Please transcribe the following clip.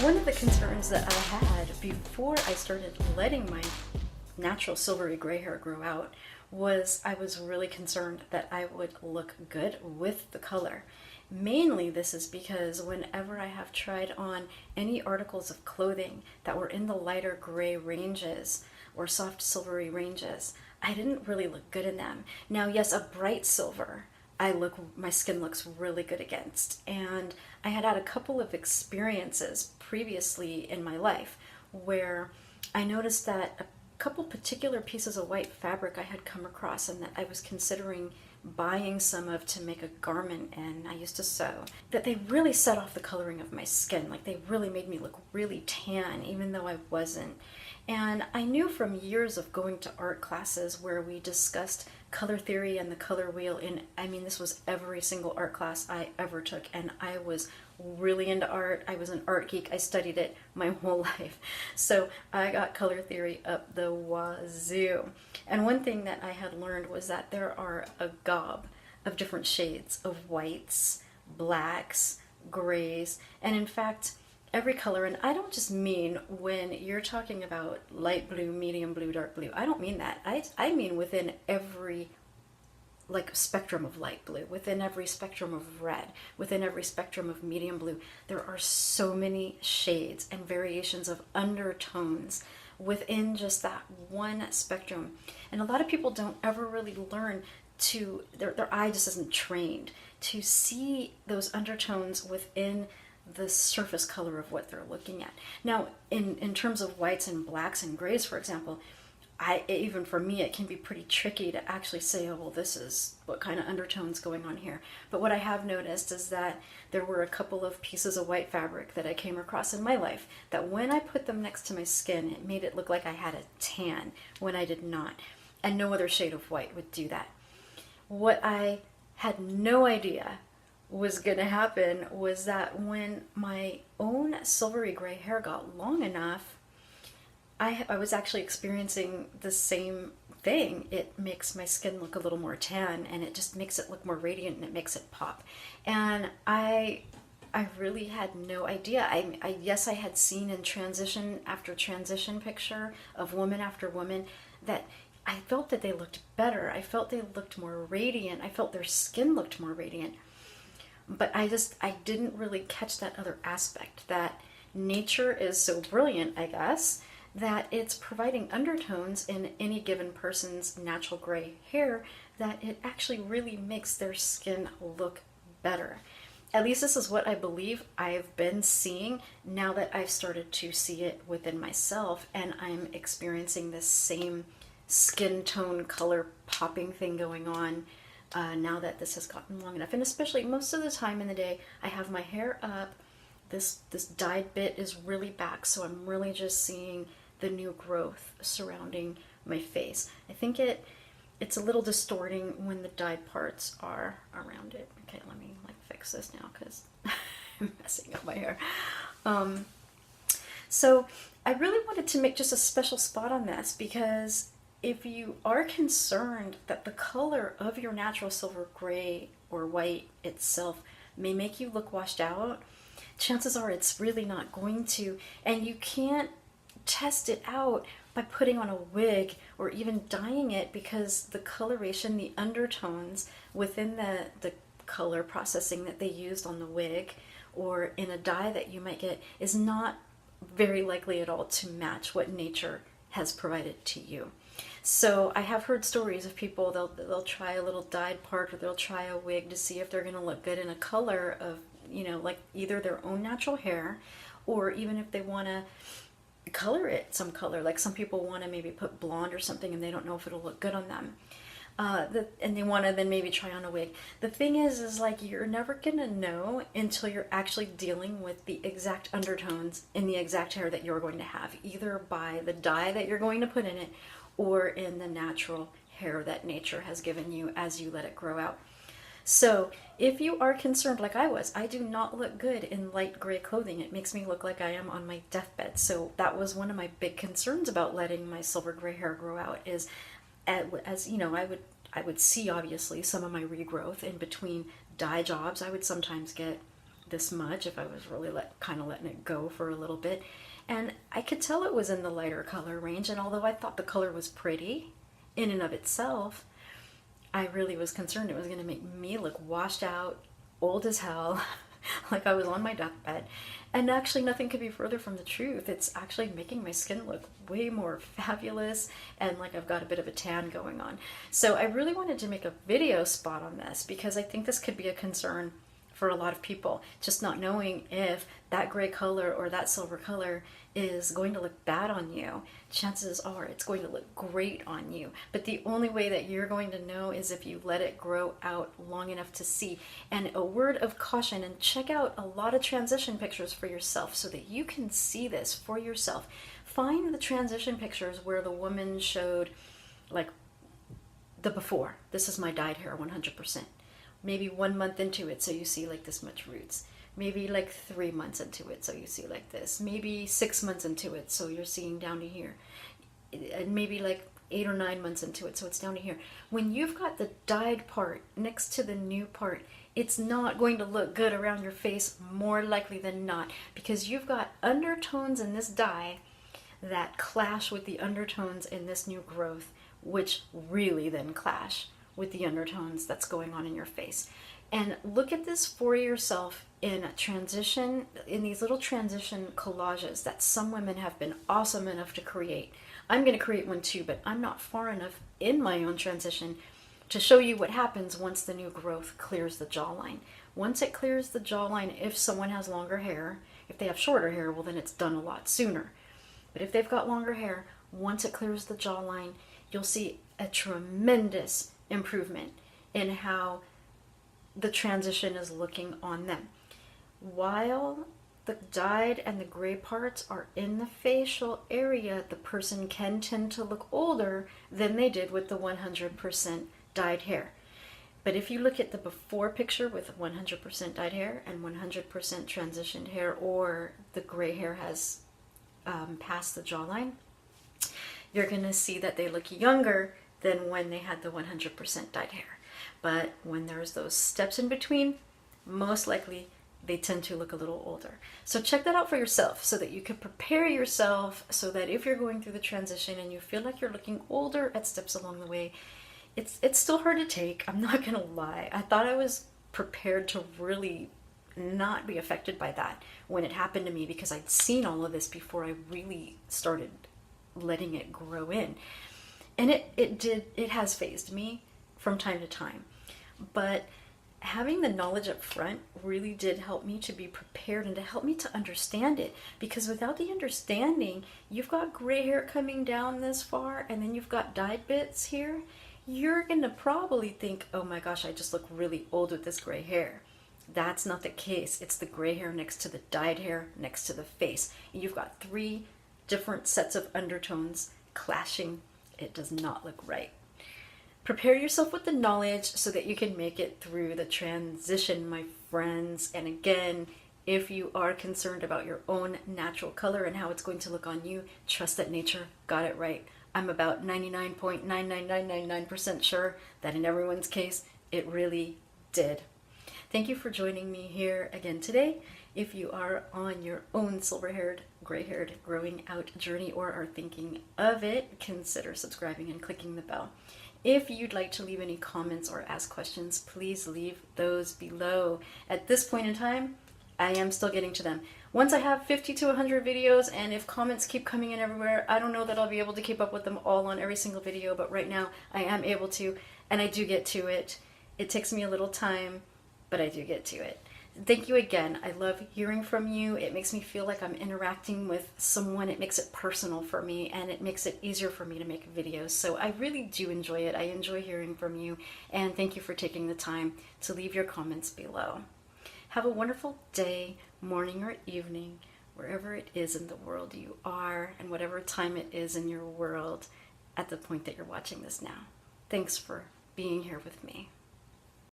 One of the concerns that I had before I started letting my natural silvery gray hair grow out was I was really concerned that I would look good with the color. Mainly this is because whenever I have tried on any articles of clothing that were in the lighter gray ranges or soft silvery ranges, I didn't really look good in them. Now, yes, a bright silver my skin looks really good against. And I had a couple of experiences previously in my life where I noticed that a couple particular pieces of white fabric I had come across and that I was considering buying some of to make a garment, and I used to sew, that they really set off the coloring of my skin. Like, they really made me look really tan even though I wasn't. And I knew from years of going to art classes where we discussed color theory and the color wheel, and I mean, this was every single art class I ever took, and I was really into art. I was an art geek. I studied it my whole life. So I got color theory up the wazoo. And one thing that I had learned was that there are a gob of different shades of whites, blacks, grays, and in fact, every color. And I don't just mean when you're talking about light blue, medium blue, dark blue. I don't mean that. I mean within every spectrum of light blue, within every spectrum of red, within every spectrum of medium blue. There are so many shades and variations of undertones within just that one spectrum. And a lot of people don't ever really learn to, their eye just isn't trained to see those undertones within the surface color of what they're looking at. Now, in terms of whites and blacks and grays, for example, even for me, it can be pretty tricky to actually say, oh, well, this is what kind of undertones going on here. But what I have noticed is that there were a couple of pieces of white fabric that I came across in my life that when I put them next to my skin, it made it look like I had a tan when I did not. And no other shade of white would do that. What I had no idea was going to happen was that when my own silvery gray hair got long enough, I was actually experiencing the same thing. It makes my skin look a little more tan, and it just makes it look more radiant, and it makes it pop. And I really had no idea. Yes, I had seen in transition after transition picture of woman after woman that I felt that they looked better. I felt they looked more radiant. I felt their skin looked more radiant. But I didn't really catch that other aspect, that nature is so brilliant, I guess, that it's providing undertones in any given person's natural gray hair that it actually really makes their skin look better. At least this is what I believe I've been seeing now that I've started to see it within myself, and I'm experiencing this same skin tone color popping thing going on now that this has gotten long enough. And especially most of the time in the day, I have my hair up, this dyed bit is really back, so I'm really just seeing the new growth surrounding my face. I think it's a little distorting when the dyed parts are around it. Okay, let me fix this now because I'm messing up my hair. So I really wanted to make just a special spot on this, because if you are concerned that the color of your natural silver gray or white itself may make you look washed out, chances are it's really not going to, and you can't test it out by putting on a wig or even dyeing it, because the coloration, the undertones within the color processing that they used on the wig or in a dye that you might get is not very likely at all to match what nature has provided to you. So I have heard stories of people, they'll try a little dyed part, or they'll try a wig to see if they're going to look good in a color of, like either their own natural hair, or even if they want to color it some color. Like some people want to maybe put blonde or something and they don't know if it'll look good on them. And they want to then maybe try on a wig. The thing is you're never going to know until you're actually dealing with the exact undertones in the exact hair that you're going to have, either by the dye that you're going to put in it or in the natural hair that nature has given you as you let it grow out. So if you are concerned like I was, I do not look good in light gray clothing. It makes me look like I am on my deathbed. So that was one of my big concerns about letting my silver gray hair grow out, is as you know, I would see obviously some of my regrowth in between dye jobs. I would sometimes get this much if I was really kind of letting it go for a little bit. And I could tell it was in the lighter color range, and although I thought the color was pretty in and of itself, I really was concerned it was going to make me look washed out, old as hell, like I was on my deathbed. And actually, nothing could be further from the truth. It's actually making my skin look way more fabulous and like I've got a bit of a tan going on. So I really wanted to make a video spot on this because I think this could be a concern for a lot of people, just not knowing if that gray color or that silver color is going to look bad on you. Chances are it's going to look great on you. But the only way that you're going to know is if you let it grow out long enough to see. And a word of caution, and check out a lot of transition pictures for yourself so that you can see this for yourself. Find the transition pictures where the woman showed like the before. This is my dyed hair 100%. Maybe 1 month into it, so you see like this much roots. Maybe like 3 months into it, so you see like this. Maybe 6 months into it, so you're seeing down to here. And maybe like 8 or 9 months into it, so it's down to here. When you've got the dyed part next to the new part, it's not going to look good around your face, more likely than not, because you've got undertones in this dye that clash with the undertones in this new growth, which really then clash with the undertones that's going on in your face. And look at this for yourself in transition, in these little transition collages that some women have been awesome enough to create. I'm going to create one too, but I'm not far enough in my own transition to show you what happens once the new growth clears the jawline. Once it clears the jawline, if someone has longer hair, if they have shorter hair, well then it's done a lot sooner. But if they've got longer hair, once it clears the jawline, you'll see a tremendous improvement in how the transition is looking on them. While the dyed and the gray parts are in the facial area, the person can tend to look older than they did with the 100% dyed hair. But if you look at the before picture with 100% dyed hair and 100% transitioned hair, or the gray hair has passed the jawline, you're going to see that they look younger than when they had the 100% dyed hair. But when there's those steps in between, most likely they tend to look a little older. So check that out for yourself so that you can prepare yourself so that if you're going through the transition and you feel like you're looking older at steps along the way, it's still hard to take. I'm not going to lie. I thought I was prepared to really not be affected by that when it happened to me because I'd seen all of this before I really started letting it grow in. And it has fazed me from time to time. But having the knowledge up front really did help me to be prepared and to help me to understand it. Because without the understanding, you've got gray hair coming down this far and then you've got dyed bits here. You're going to probably think, oh my gosh, I just look really old with this gray hair. That's not the case. It's the gray hair next to the dyed hair next to the face. And you've got 3 different sets of undertones clashing. It does not look right. Prepare yourself with the knowledge so that you can make it through the transition, my friends. And again, if you are concerned about your own natural color and how it's going to look on you, trust that nature got it right. I'm about 99.99999% sure that in everyone's case, it really did. Thank you for joining me here again today. If you are on your own silver-haired, gray-haired growing out journey or are thinking of it, consider subscribing and clicking the bell. If you'd like to leave any comments or ask questions, please leave those below. At this point in time, I am still getting to them. Once I have 50 to 100 videos, and if comments keep coming in everywhere, I don't know that I'll be able to keep up with them all on every single video, but right now I am able to, and I do get to it. It takes me a little time, but I do get to it. Thank you again. I love hearing from you. It makes me feel like I'm interacting with someone. It makes it personal for me, and it makes it easier for me to make videos. So I really do enjoy it. I enjoy hearing from you, and thank you for taking the time to leave your comments below. Have a wonderful day, morning or evening, wherever it is in the world you are, and whatever time it is in your world at the point that you're watching this now. Thanks for being here with me.